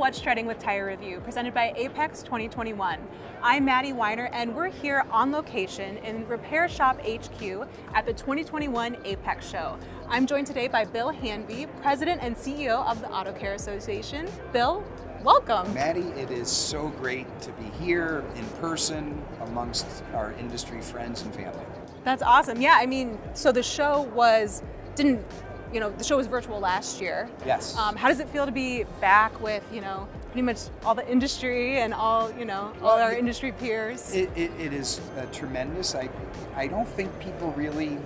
What's Trending with Tire Review, presented by AAPEX 2021. I'm Maddie Weiner, and we're here on location in Repair Shop HQ at the 2021 AAPEX show. I'm joined today by Bill Hanvey, President and CEO of the Auto Care Association. Bill, welcome. Maddie, it is so great to be here in person amongst our industry friends and family. That's awesome. Yeah, I mean, so the show was, the show was virtual last year. Yes. How does it feel to be back with, pretty much all the industry and all, all our industry peers? It is tremendous. I don't think people really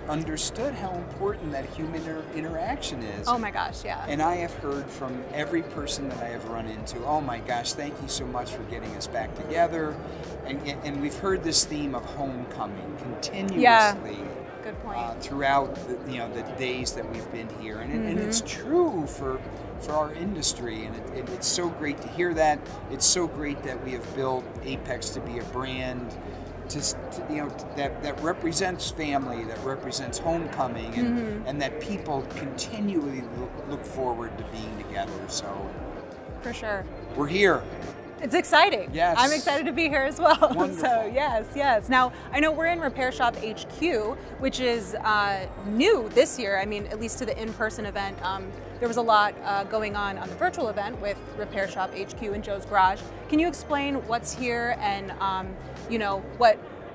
understood how important that human interaction is. Oh my gosh, yeah. And I have heard from every person that I have run into, oh my gosh, thank you so much for getting us back together. And we've heard this theme of homecoming continuously. Yeah. Good point. Throughout the days that we've been here, and it's true for our industry, and it's so great to hear that. It's so great that we have built AAPEX to be a brand that represents family, that represents homecoming, and that people continually look forward to being together. So, for sure, we're here. It's exciting. Yes. I'm excited to be here as well. Wonderful. So yes. Now, I know we're in Repair Shop HQ, which is new this year. I mean, at least to the in-person event. There was a lot going on the virtual event with Repair Shop HQ in Joe's Garage. Can you explain what's here and,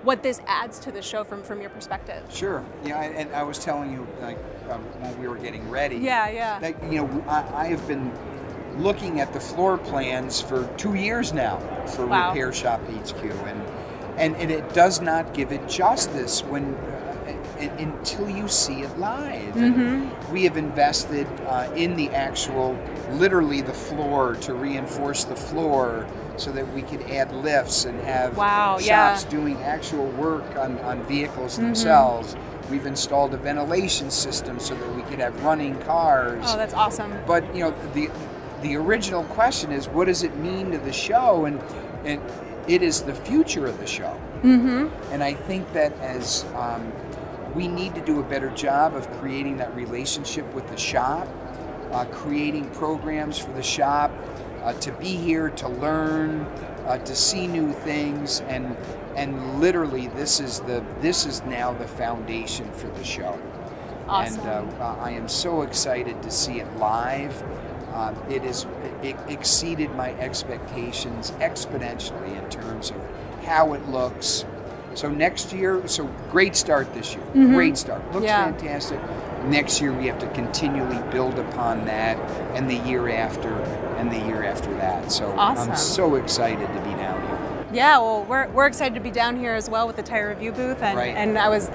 what this adds to the show from your perspective? Sure. Yeah, and I was telling you, when we were getting ready. Yeah. That, I have been looking at the floor plans for 2 years now for Repair Shop HQ, and it does not give it justice until you see it live. We have invested in the actual, literally the floor, to reinforce the floor so that we could add lifts and have shops doing actual work on vehicles themselves. We've installed a ventilation system so that we could have running cars. Oh, that's awesome. But the original question is, what does it mean to the show? And it is the future of the show. And I think that as we need to do a better job of creating that relationship with the shop, creating programs for the shop, to be here, to learn, to see new things, and literally this is now the foundation for the show. Awesome. And I am so excited to see it live. It exceeded my expectations exponentially in terms of how it looks. So next year, great start this year. Great start. Looks fantastic. Next year we have to continually build upon that, and the year after, and the year after that. So awesome. I'm so excited to be down here. Yeah, well, we're excited to be down here as well with the Tire Review booth, and I was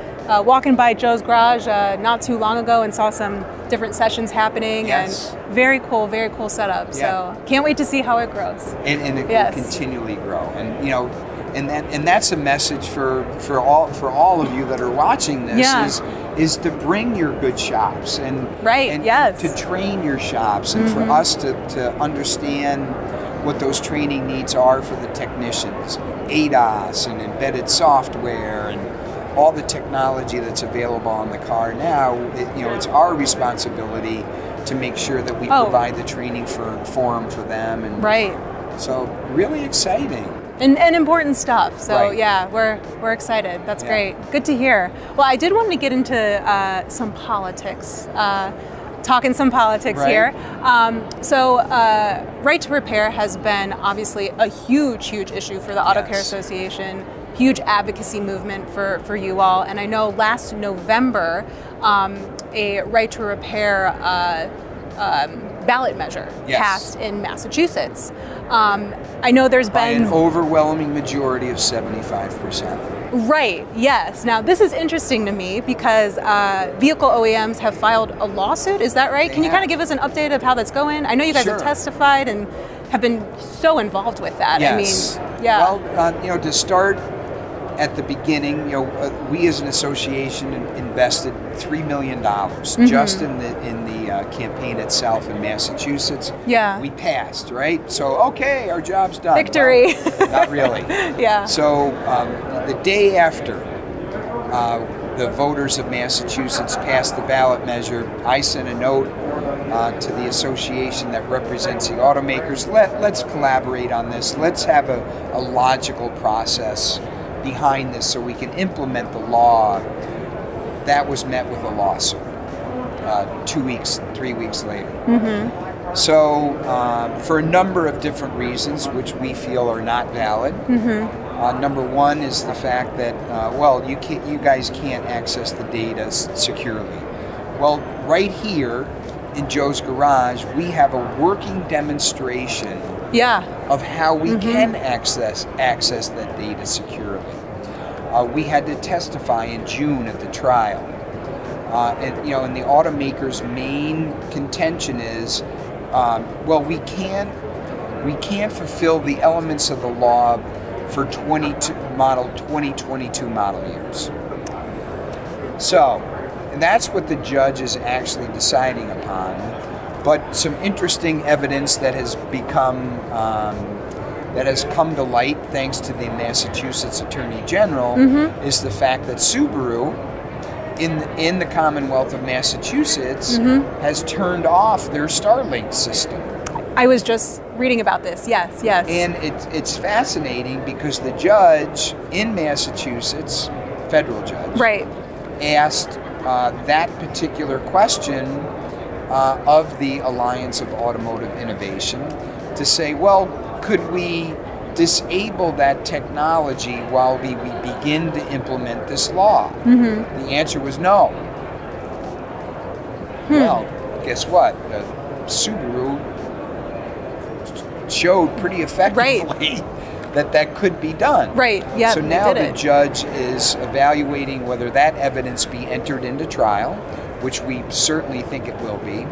walking by Joe's Garage not too long ago and saw some different sessions happening, and very cool setup. Yeah. So can't wait to see how it grows. And it will continually grow, and that's a message for all of you that are watching this is to bring your good shops and to train your shops, and for us to understand what those training needs are for the technicians, ADAS and embedded software and all the technology that's available on the car now. It's our responsibility to make sure that we provide the training forum for them. And so really exciting. And important stuff. So yeah, we're excited. That's great. Good to hear. Well, I did want to get into some politics. Talking some politics here. So right to repair has been obviously a huge issue for the Auto Care Association, huge advocacy movement for you all. And I know last November, a right to repair ballot measure passed in Massachusetts. I know there's been an overwhelming majority of 75%. Right, yes. Now this is interesting to me because vehicle OEMs have filed a lawsuit, is that right? Can you kind of give us an update of how that's going? I know you guys have testified and have been so involved with that. Yes. I mean, yeah. Well, to start at the beginning, we as an association invested $3 million just in the campaign itself in Massachusetts. Yeah. We passed, right? So, okay, our job's done. Victory. Well, not really. Yeah. So, the day after, the voters of Massachusetts passed the ballot measure, I sent a note to the association that represents the automakers. Let's collaborate on this. Let's have a logical process behind this so we can implement the law. That was met with a lawsuit 2 weeks, 3 weeks later. Mm-hmm. So for a number of different reasons, which we feel are not valid. Mm-hmm. Number one is the fact that, well, you guys can't access the data securely. Well, right here in Joe's garage, we have a working demonstration of how we can access that data securely. We had to testify in June at the trial. And the automaker's main contention is, well, we can't fulfill the elements of the law for 2022 model years. So, and that's what the judge is actually deciding upon. But some interesting evidence that has become, that has come to light thanks to the Massachusetts Attorney General is the fact that Subaru, in the Commonwealth of Massachusetts, has turned off their Starlink system. I was just reading about this, yes. And it's fascinating because the judge in Massachusetts, federal judge, asked that particular question of the Alliance of Automotive Innovation to say, well, could we disable that technology while we begin to implement this law? The answer was no. Well, guess what? Subaru showed pretty effectively that could be done. Yeah. So now the judge is evaluating whether that evidence be entered into trial, which we certainly think it will be,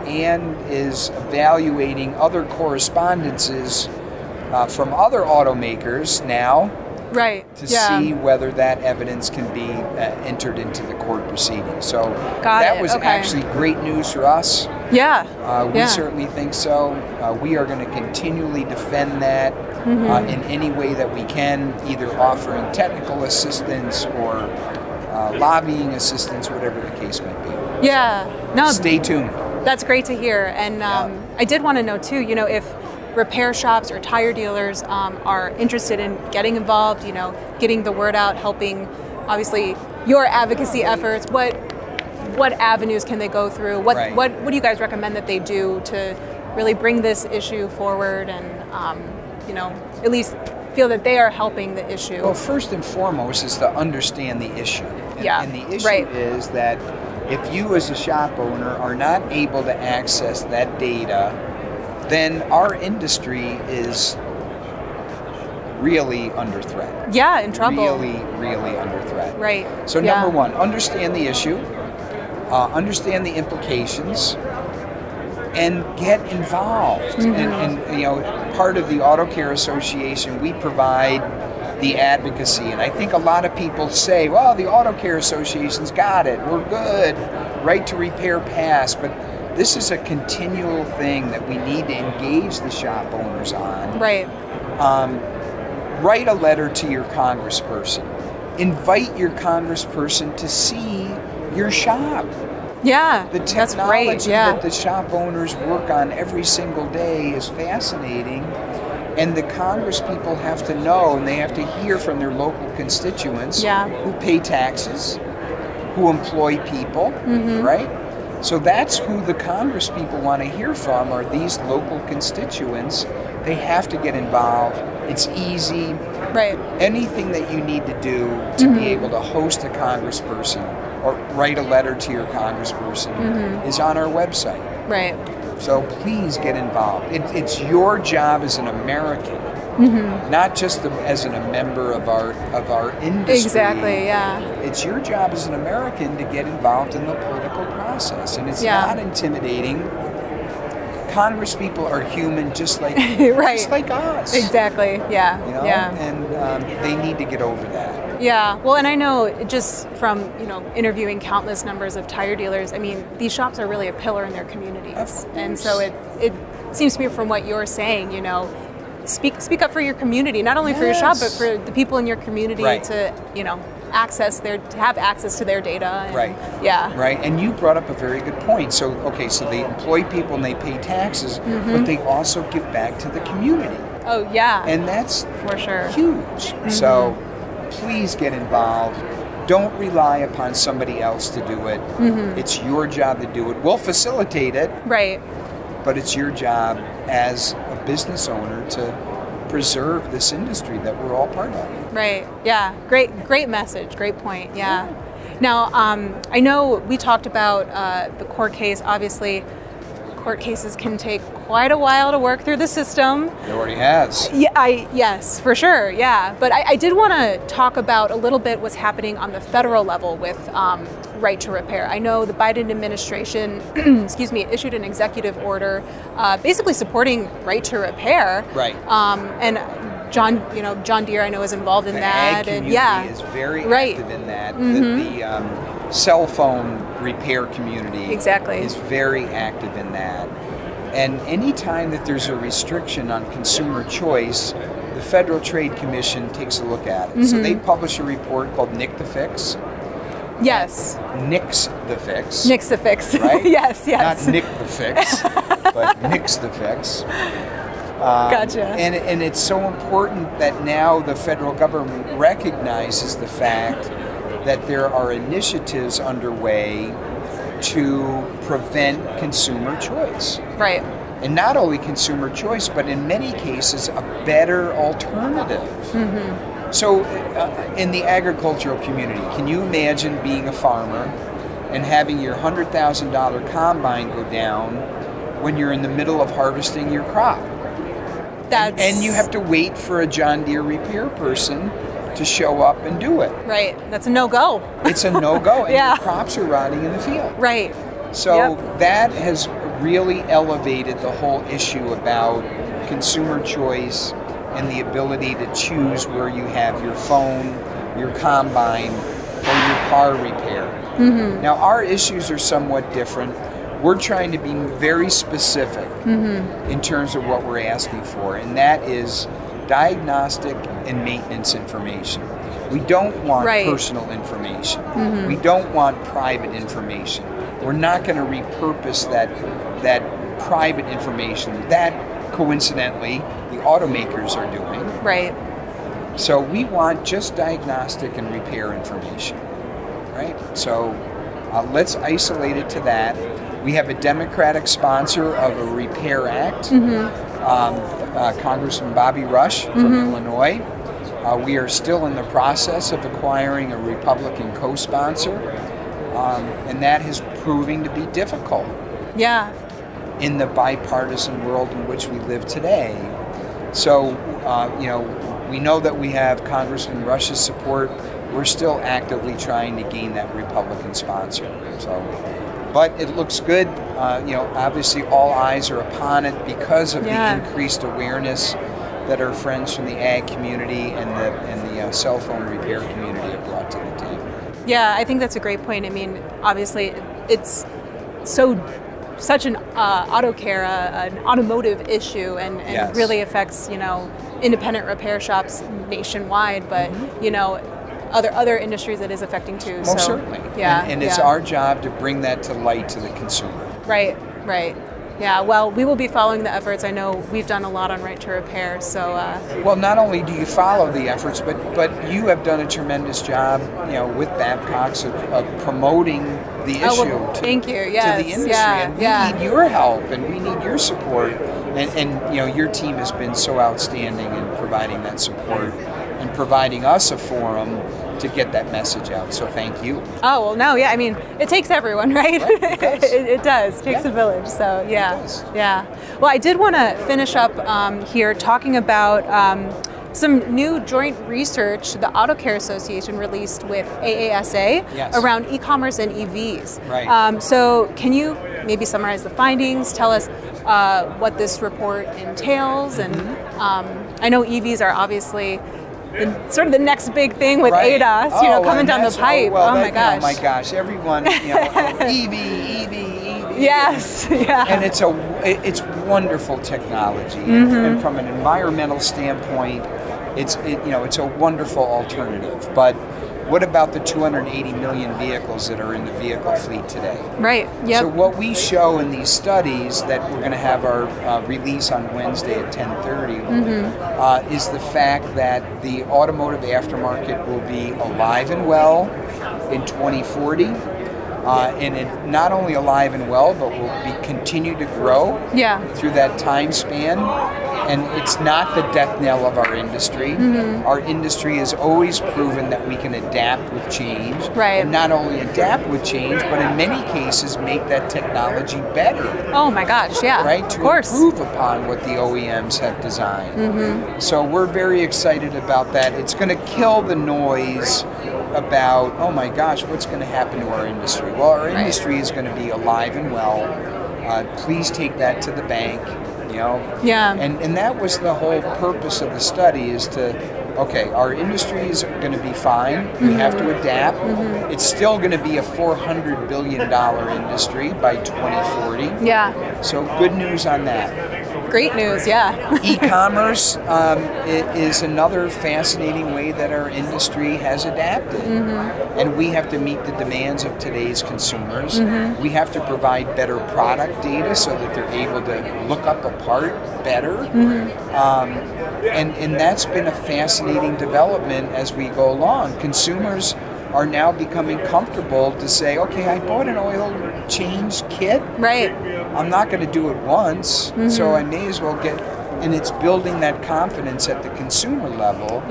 and is evaluating other correspondences from other automakers now to see whether that evidence can be entered into the court proceeding. So that was actually great news for us. We certainly think so. We are going to continually defend that in any way that we can, either offering technical assistance or lobbying assistance, whatever the case might be. Stay tuned. That's great to hear. And I did want to know too, if repair shops or tire dealers are interested in getting involved, getting the word out, helping, obviously, your advocacy efforts, what avenues can they go through? What do you guys recommend that they do to really bring this issue forward and, at least feel that they are helping the issue? Well, first and foremost is to understand the issue. And the issue is that if you as a shop owner are not able to access that data, then our industry is really under threat. In trouble. Really under threat. So Yeah. number one, understand the issue, understand the implications, and get involved. And you know, part of the Auto Care Association, we provide the advocacy. And I think a lot of people say, well, the Auto Care Association's got it, we're good, right to repair pass. But this is a continual thing that we need to engage the shop owners on. Right. Write a letter to your congressperson. Invite your congressperson to see your shop. Yeah, the technology that the shop owners work on every single day is fascinating, and the Congress people have to know, and they have to hear from their local constituents who pay taxes, who employ people, right? So that's who the Congress people want to hear from, are these local constituents. They have to get involved. It's easy. Right. Anything that you need to do to be able to host a congressperson or write a letter to your congressperson is on our website. Right. So please get involved. It's your job as an American, not just as a member of our industry. Exactly. Yeah. It's your job as an American to get involved in the political process, and it's not intimidating. Congress people are human, just like just like us. Exactly. Yeah. You know? And they need to get over that. Yeah. Well, and I know just from interviewing countless numbers of tire dealers, I mean, these shops are really a pillar in their communities, and so it seems to me from what you're saying, speak up for your community, not only for your shop, but for the people in your community to have access to their data. And, right. Yeah. Right. And you brought up a very good point. So, okay, so they employ people and they pay taxes, but they also give back to the community. Oh, yeah. And that's for sure huge. So please get involved. Don't rely upon somebody else to do it. It's your job to do it. We'll facilitate it. Right. But it's your job as a business owner to preserve this industry that we're all part of. Right. Yeah. Great message. Great point. Yeah. Now, I know we talked about the court case. Obviously, court cases can take quite a while to work through the system. It already has. Yeah. Yes, for sure. Yeah. But I did want to talk about a little bit what's happening on the federal level with right to repair. I know the Biden administration, excuse me, issued an executive order basically supporting right to repair. Right. And John Deere, I know, is involved in that. The ag community is very active in that. The cell phone repair community is very active in that. And anytime that there's a restriction on consumer choice, the Federal Trade Commission takes a look at it. So they publish a report called Nick the Fix. Yes. Nix the Fix. Nix the Fix. Right? Yes. Not Nick the Fix, but Nix the Fix. Gotcha. And it's so important that now the federal government recognizes the fact that there are initiatives underway to prevent consumer choice. Right. And not only consumer choice, but in many cases, a better alternative. So in the agricultural community, can you imagine being a farmer and having your $100,000 combine go down when you're in the middle of harvesting your crop? And you have to wait for a John Deere repair person to show up and do it. Right. That's a no-go. It's a no-go. And your crops are rotting in the field. Right. So that has really elevated the whole issue about consumer choice and the ability to choose where you have your phone, your combine, or your car repaired. Now, our issues are somewhat different. We're trying to be very specific in terms of what we're asking for, and that is diagnostic and maintenance information. We don't want personal information. We don't want private information. We're not going to repurpose that private information that, coincidentally, the automakers are doing. Right. So we want just diagnostic and repair information, right? So let's isolate it to that. We have a Democratic sponsor of a Repair Act, Congressman Bobby Rush from Illinois. We are still in the process of acquiring a Republican co-sponsor, and that is proving to be difficult. Yeah. In the bipartisan world in which we live today. So, we know that we have Congressman Rush's support. We're still actively trying to gain that Republican sponsor. But it looks good. Obviously all eyes are upon it because of the increased awareness that our friends from the ag community and the cell phone repair community have brought to the table. Yeah, I think that's a great point. I mean, obviously it's such an auto care, an automotive issue, and really affects independent repair shops nationwide. But other industries it is affecting too. Most certainly. Yeah. And it's our job to bring that to light to the consumer. Right. Yeah, well, we will be following the efforts. I know we've done a lot on right to repair, so... Well, not only do you follow the efforts, but you have done a tremendous job, with Babcock's of promoting the issue to the industry. And we need your help, and we need your support. And your team has been so outstanding in providing that support and providing us a forum to get that message out. So thank you. Oh, well, no, yeah. I mean, it takes everyone, right? It does. It takes a village. So, yeah. It does. Yeah. Well, I did want to finish up here talking about some new joint research the Auto Care Association released with AASA around e-commerce and EVs. Right. So can you maybe summarize the findings, tell us what this report entails? And I know EVs are obviously sort of the next big thing with ADAS, coming down the pipe. Oh my gosh, everyone, EV. Yes, yeah. And it's wonderful technology, and from an environmental standpoint, it's a wonderful alternative. But what about the 280 million vehicles that are in the vehicle fleet today? Right, yep. So what we show in these studies that we're going to have our release on Wednesday at 10:30 is the fact that the automotive aftermarket will be alive and well in 2040. And it not only alive and well, but will continue to grow through that time span. And it's not the death knell of our industry. Our industry has always proven that we can adapt with change. Right. And not only adapt with change, but in many cases make that technology better. Oh my gosh, yeah. Right? To improve upon what the OEMs have designed. So we're very excited about that. It's going to kill the noise about, oh my gosh, what's going to happen to our industry? Well, our industry is going to be alive and well. Please take that to the bank. You know? Yeah. And that was the whole purpose of the study, is to, okay, our industry is going to be fine. We have to adapt. It's still going to be a $400 billion industry by 2040. Yeah. So good news on that. Great news, yeah. E-commerce is another fascinating way that our industry has adapted. And we have to meet the demands of today's consumers. We have to provide better product data so that they're able to look up a part better. And that's been a fascinating development as we go along. Consumers are now becoming comfortable to say, okay, I bought an oil change kit. Right. I'm not going to do it once, so I may as well get, and it's building that confidence at the consumer level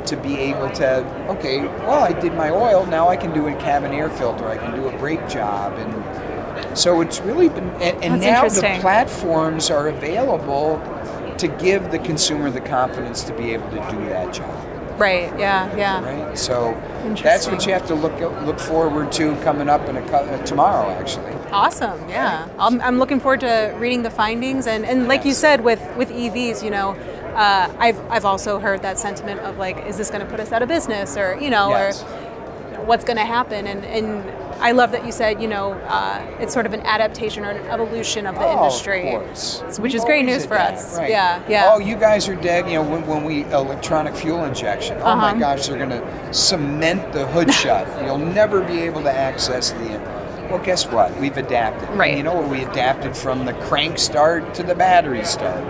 to be able to, okay, well, I did my oil, now I can do a cabin air filter, I can do a brake job. And so it's really been, and now the platforms are available to give the consumer the confidence to be able to do that job. Right, yeah. Right, so that's what you have to look forward to coming up in tomorrow, actually. Awesome, yeah. I'm looking forward to reading the findings, and like you said, with EVs, you know, I've also heard that sentiment of like, is this going to put us out of business, or you know, or what's going to happen, and I love that you said, you know, it's sort of an adaptation or an evolution of the industry, of course. Which is great news for us. Right. Yeah. Oh, you guys are dead. You know, when we electronic fuel injection. Oh my gosh, they're going to cement the hood shut. You'll never be able to access the. Well, guess what? We've adapted. Right. And you know what? We adapted from the crank start to the battery start.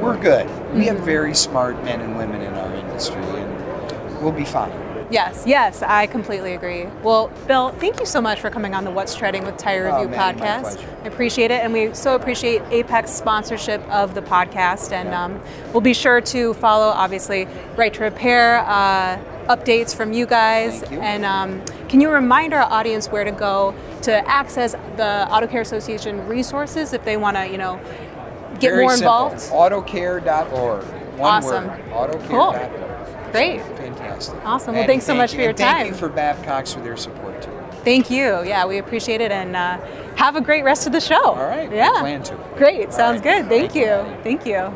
We're good. We have very smart men and women in our industry, and we'll be fine. Yes, I completely agree. Well, Bill, thank you so much for coming on the What's Trending with Tire Review podcast. My pleasure. I appreciate it, and we so appreciate AAPEX sponsorship of the podcast, and we'll be sure to follow, obviously, Right to Repair updates from you guys. Thank you. And can you remind our audience where to go to access the Auto Care Association resources if they want to, you know, get Very more simple. involved? Autocare.org. One word. Autocare.org. Cool. Great. Fantastic. Awesome. Well, thanks so much for your time. Thank you for Babcock's for their support too. Thank you. Yeah, we appreciate it, and have a great rest of the show. All right. Yeah. I plan to. Great. Sounds good. Thank you. Thank you.